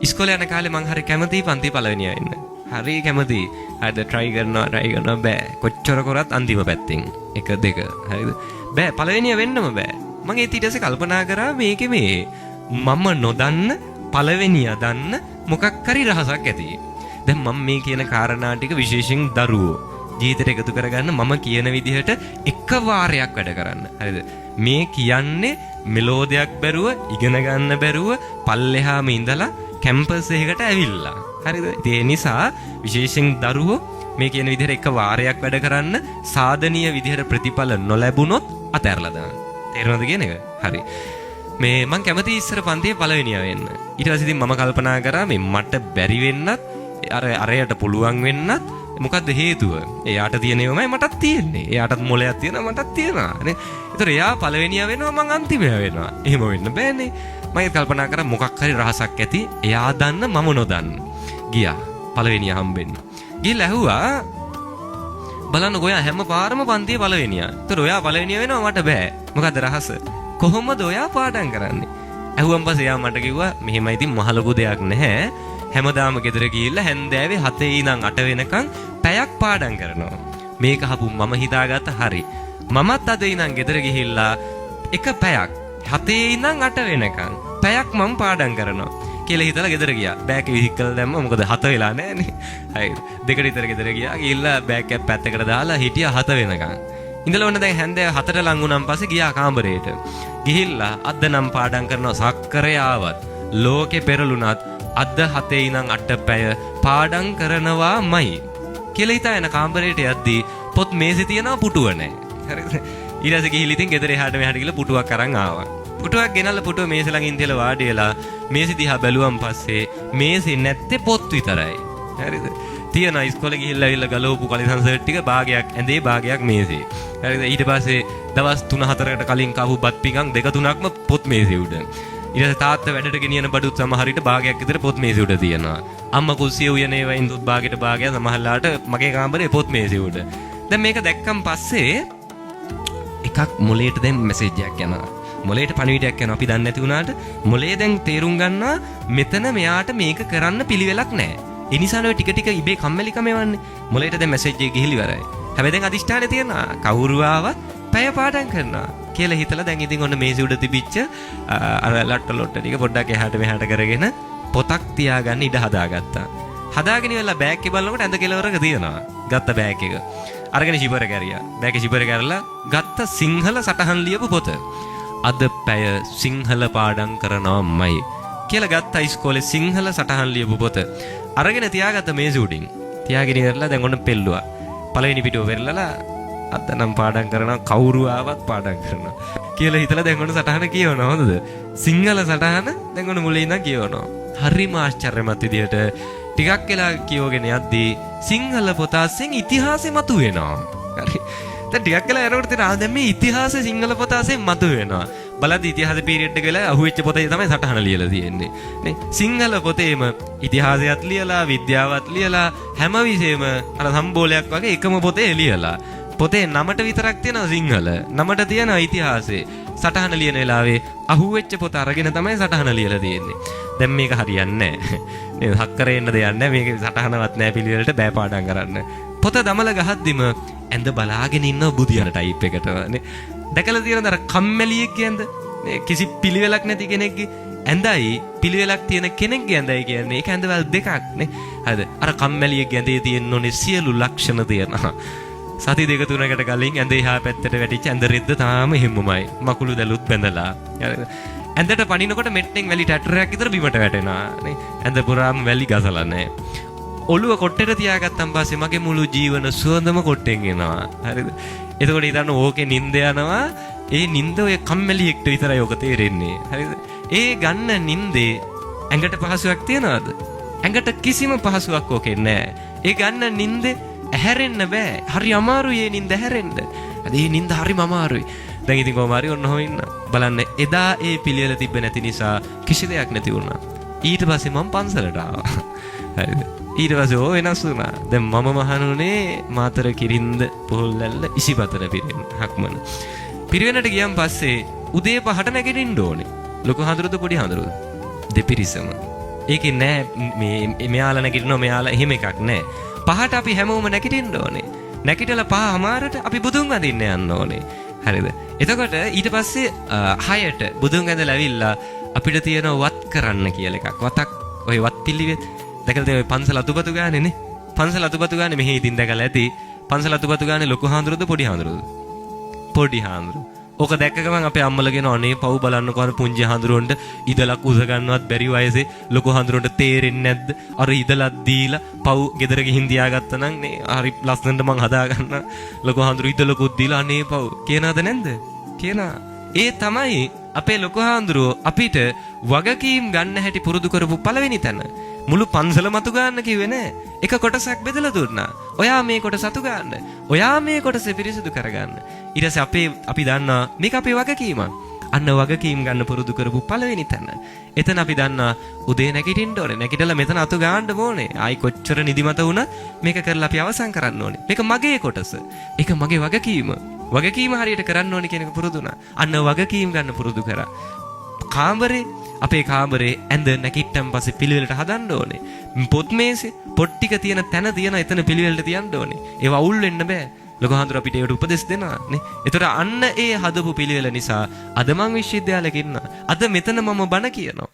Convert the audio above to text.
ඉස්කෝලේ යන කාලේ මං හරි කැමතියි පන්ති පළවෙනියා වෙන්න. හරි කැමතියි. හරිද try කරනවා බෑ. කොච්චර කරත් අන්තිම පැත්තෙන් 1 2 හරිද? බෑ පළවෙනියා වෙන්නම බෑ. මං ඒ ඊට පස්සේ කල්පනා කරා මේකේ මේ මම නොදන්න පළවෙනියා දන්න මොකක් හරි රහසක් ඇති. දැන් මම මේ කියන කාරණා ටික විශේෂයෙන් දරුවෝ ජීවිතේට එකතු කරගන්න මම කියන විදිහට එක වාරයක් වැඩ කරන්න. හරිද? මේ කියන්නේ මෙලෝඩියක් බැරුව ඉගෙන ගන්න බැරුව පල්ලෙහාම ඉඳලා කැම්පස් එකකට ඇවිල්ලා. හරිද? ඒ නිසා විශේෂයෙන් දරුවෝ මේ කියන විදිහට එක වාරයක් වැඩ කරන්න සාධනීය විදිහට ප්‍රතිඵල නොලැබුණොත් අතහැරලා දාන්න. තේරෙනවද කියන එක? හරි. මේ මං කැමති ඉස්සර පන්තියේ පළවෙනියා වෙන්න. ඊට පස්සේ ඉතින් මම කල්පනා කරා මේ මට බැරි වෙන්නත් අරයට පුළුවන් වෙන්නත් මොකද්ද හේතුව? එයාට තියෙනවමයි මටත් තියෙන්නේ. එයාටත් මොලයක් තියෙනවා මටත් තියෙනවා. නේ? ඒතර එයා පළවෙනියා වෙනවා මං අන්තිමයා වෙනවා. එහෙම වෙන්න බෑනේ. මම කල්පනා කරා මොකක් හරි රහසක් ඇති. එයා දන්න මම නොදන්න. ගියා පළවෙනියා හම්බෙන්න. ගිහලා ඇහුවා බලන්නකෝ ඔයා හැම පාරම පන්තියේ පළවෙනියා. ඒතර ඔයා පළවෙනියා වෙනවා මට බෑ. මොකද්ද රහස? කොහොමද ඔයා පාඩම් කරන්නේ? ඇහුවන් පස්සේ එයා මට කිව්වා මෙහෙමයි ඉතින් මහ ලොකු දෙයක් නැහැ. හැමදාම ගෙදර ගිහිල්ලා හැන්දෑවේ 7 ඉඳන් 8 වෙනකන් පැයක් පාඩම් කරනවා. මේක හපු මම හිතාගත්ත හරි. මමත් අද ඉඳන් ගෙදර ගිහිල්ලා එක පැයක් 7 ඉඳන් 8 වෙනකන් පැයක් මම පාඩම් කරනවා කියලා හිතලා ගෙදර ගියා. බෑග් එක විහික්කලා දැම්මා. මොකද 7 වෙලා නැහැනේ. හරි. දෙකට විතර ගෙදර ගියා. ගිහිල්ලා බෑග් එක පැත්තකට දාලා හිටියා 7 වෙනකන්. ඉඳලා ඔන්න දැන් හැන්දෑව 4ට ලඟ වුණාන් පස්සේ ගියා කාමරේට. ගිහිල්ලා අද නම් පාඩම් කරනවා සක්කරේ ආවත් ලෝකේ පෙරළුණත් අද 7 ඉඳන් 8 පැය පාඩම් කරනවාමයි කියලා හිතාගෙන කාමරේට යද්දී පොත් මේසෙ තියනවා පුටුව නැහැ. හරිද? ඊට පස්සේ ගිහිල්ලා ඉතින් ගෙදර එහාට මෙහාට ගිහලා පුටුවක් අරන් ආවා. පුටුවක් ගෙනල්ලා පුටුව මේසෙ ළඟින් තියලා වාඩි වෙලා මේසෙ දිහා බැලුවම් පස්සේ මේසෙ නැත්තේ පොත් විතරයි. හරිද? තියන ඉස්කෝලේ ගිහිල්ලා ඇවිල්ලා ගලවපු කලිසම් සර්ට් ටික භාගයක් ඇඳේ භාගයක් මේසෙ. හරිද? ඊට පස්සේ දවස් 3-4කට කලින් කවු බත් පිඟන් 2-3ක්ම පොත් මේසෙ උඩ. ඊට පස්සේ තාත්තා වැඩට ගෙනියන බඩුත් සමහරිට භාගයක් විතර පොත් මේසෙ උඩ තියෙනවා. අම්මා කුස්සිය උයනේ වයින් දුත් භාගයට භාගයක් සමහරලාට මගේ කාමරේ පොත් මේසෙ උඩ. දැන් මේක දැක්කන් පස්සේ එකක් මොලේට දැන් මැසේජ් එකක් යනවා. මොලේට පණිවිඩයක් යනවා. අපි දන්නේ නැති වුණාට මොලේ දැන් තේරුම් ගන්නවා මෙතන මෙයාට මේක කරන්න පිළිවෙලක් නැහැ. ඒ නිසා නේ ටික ටික ඉබේ කම්මැලිකම එවන්නේ. මොලේට දැන් මැසේජ් එක ගිහිලි ඉවරයි. හැබැයි දැන් අදිෂ්ඨානේ තියෙනවා. කවුරු ආවත් පැය පාඩම් කරනවා කියලා හිතලා දැන් ඉතින් ඔන්න මේසෙ උඩ තිබිච්ච අර ලොට්ට ටික පොඩ්ඩක් එහාට මෙහාට කරගෙන පොතක් තියාගන්න ඉඩ හදාගත්තා. හදාගෙන ඉවරලා බෑග් එක බලනකොට ඇඳ කෙලවරක තියෙනවා. ගත්ත බෑග් එක. අරගෙන ෂිපර කැරියා. බෑග් එක ෂිපර කරලා ගත්ත සිංහල සටහන් ලියපු පොත. අද පැය සිංහල පාඩම් කරනවාමයි කියලා ගත්ත ඉස්කෝලේ සිංහල සටහන් ලියපු පොත. අරගෙන තියාගත්ත මේසෙ උඩින්. තියාගෙන ඉවරලා දැන් ඔන්න පෙල්ලුවා. පළවෙනි පිටුව වෙරළලා අද නම් පාඩම් කරනවා කවුරු ආවත් පාඩම් කරනවා කියලා හිතලා දැන් ඔන්න සටහන කියවනවා. හොඳද? සිංහල සටහන දැන් ඔන්න මුලින් ඉඳන් කියවනවා. හරිම ආශ්චර්යමත් විදියට ටිකක් වෙලා කියවගෙන යද්දී සිංහල පොත අස්සෙන් ඉතිහාසෙ මතුවෙනවා. හරි. දැන් ටිකක් වෙලා යනකොට තේරෙනවා දැන් මේ ඉතිහාසෙ සිංහල පොත අස්සෙන් මතුවෙනවා. බලද්දී ඉතිහාස පීරියඩ් එක වෙලා අහුවෙච්ච පොතේ තමයි සටහන ලියලා තියෙන්නේ. නේ සිංහල පොතේම ඉතිහාසයත් ලියලා විද්‍යාවත් ලියලා හැම විෂයෙම අර සම්බෝලයක් වගේ එකම පොතේ ලියලා. පොතේ නමට විතරක් තියෙනවා සිංහල. නමට තියෙනවා ඉතිහාසෙ. සටහන ලියන වෙලාවේ අහුවෙච්ච පොත අරගෙන තමයි සටහන ලියලා තියෙන්නේ. දැන් මේක හරියන්නේ නැහැ. නේද? හක්කරේ ඉන්න දෙයක් නැහැ. මේකේ සටහනවත් නැහැ පිළිවෙලට බෑ පාඩම් කරන්න. පොත දමල ගහද්දිම ඇඳ බලාගෙන ඉන්න බුදියන ටයිප් එකට නේ. දැකලා තියෙනද අර කම්මැලියෙක් කියන්ද? මේ කිසි පිළිවෙලක් නැති කෙනෙක්ගේ ඇඳයි පිළිවෙලක් තියෙන කෙනෙක්ගේ ඇඳයි කියන්නේ ඒක ඇඳවල් දෙකක් නේ. හරිද? අර කම්මැලියෙක් ඇඳේ තියෙන්න ඕනේ සියලු ලක්ෂණ තියෙනවා. සති 2-3කට කලින් ඇඳේ හා පැත්තට වැටිච්ච ඇඳ රෙද්ද තාම හිම්මමයි. මකුළු දැලුත් බැඳලා. ඇඳට පනිනකොට මෙට්ටෙන් වැලි ටැටරයක් විතර බිමට වැටෙනවා නේ. ඇඳ පුරාම වැලි ගසලා නැහැ. ඔළුව කොට්ටේට තියාගත්තන් පස්සේ මගේ මුළු ජීවන සුවඳම කොට්ටෙන් එනවා. හරිද? එතකොට හිතන්න ඕකේ නිින්ද යනවා. ඒ නිින්ද ඔය කම්මැලියෙක්ට විතරයි ඔක තේරෙන්නේ. හරිද? ඒ ගන්න නිින්දේ ඇඟට පහසුවක් තියනවද? ඇඟට කිසිම පහසුවක් ඕකේ නැහැ. ඒ ගන්න නිින්දේ ඇහැරෙන්න බෑ. හරි අමාරුයි ඒ නිින්ද ඇහැරෙන්න. ඒ නිින්ද හරිම අමාරුයි. දැන් ඉතින් කොහොම හරි ඔන්න ඔහොම ඉන්න. බලන්න එදා ඒ පිළිවෙල තිබ්බ නැති නිසා කිසි දෙයක් නැති වුණා. ඊට පස්සේ මම පන්සලට ආවා. හරිද? ඊට පස්සේ ඕ වෙනස් වුණා. දැන් මම මහණුනේ මාතර කිරින්ද පොල්ලැල්ල ඉසිපතර පිරෙන්න හක්මන. පිරිවෙනට ගියන් පස්සේ උදේ 5ට නැගිටින්න ඕනේ. ලොකු හඳුරුද පොඩි හඳුරුද? දෙපිරිසම. ඒකේ නෑ මේ මෙයාලා නැගිටිනවා මෙයාලා එහෙම එකක් නෑ. 5ට අපි හැමෝම නැගිටින්න ඕනේ. නැගිටලා 5:00ට අපි බුදුන් වඳින්න යන්න ඕනේ. හරිද? එතකොට ඊට පස්සේ 6ට බුදුන් වැඳලා ඇවිල්ලා අපිට තියෙන වත් කරන්න කියලා එකක්. වතක් ඔය වත් පිළිවෙත් දැකලා තියෙන පන්සල අතුපතු ගානේනේ. පන්සල අතුපතු ගානේ මෙහි ඉතින් දැකලා ඇති. පන්සල අතුපතු ගානේ ලොකු හාමුදුරුවෝද පොඩි හාමුදුරුවෝද? පොඩි හාමුදුරුවෝ. ඕක දැක්ක ගමන් අපේ අම්මලා කියනවා අනේ පව් බලන්නකෝ අර පුංචි හාමුදුරුවන්ට ඉදලක් උස ගන්නවත් බැරි වයසේ ලොකු හාමුදුරුවන්ට තේරෙන්නේ නැද්ද? අර ඉදලක් දීලා පව් ගෙදර ගිහින් තියාගත්තා නම් නේ හරි ලස්සනට මං හදා ගන්න. ලොකු හාමුදුරුවෝ ඉදලකුත් දීලා අනේ පව් කියනවද නැන්ද? කියනවා. ඒ තමයි අපේ ලොකු හාමුදුරුවෝ අපිට වගකීම් ගන්න හැටි පුරුදු කරපු පළවෙනි තැන. මුළු පන්සල මතු ගන්න කිව්වේ නෑ. එක කොටසක් බෙදලා දුන්නා. ඔයා මේ කොටස අතු ගන්න. ඔයා මේ කොටස පිරිසිදු කරගන්න. ඊට පස්සේ අපි දන්නා මේක අපේ වගකීම. අන්න වගකීම් ගන්න පුරුදු කරපු පළවෙනි තැන. එතන අපි දන්නා උදේ නැගිටින්න ඕනේ. නැගිටලා මෙතන අතු ගන්න ඕනේ. ආයි කොච්චර නිදිමත වුණත් මේක කරලා අපි අවසන් කරන්න ඕනේ. මේක මගේ කොටස. ඒක මගේ වගකීම. වගකීම හරියට කරන්න ඕනේ කියන එක පුරුදු වුණා. අන්න වගකීම් ගන්න පුරුදු කරා. කාමරේ අපේ කාමරේ ඇඳ නැගිට්ටන් පස්සේ පිළිවෙලට හදන්න ඕනේ. පොත් මේසේ පොත් ටික තියෙන තැන තියෙන එතන පිළිවෙලට තියන්න ඕනේ. ඒව අවුල් වෙන්න බෑ. ලොකු හාමුදුර අපිට ඒකට උපදෙස් දෙනවා නේ. ඒතර අන්න ඒ හදපු පිළිවෙල නිසා අද මං විශ්වවිද්‍යාලෙක ඉන්නවා. අද මෙතන මම බණ කියනවා.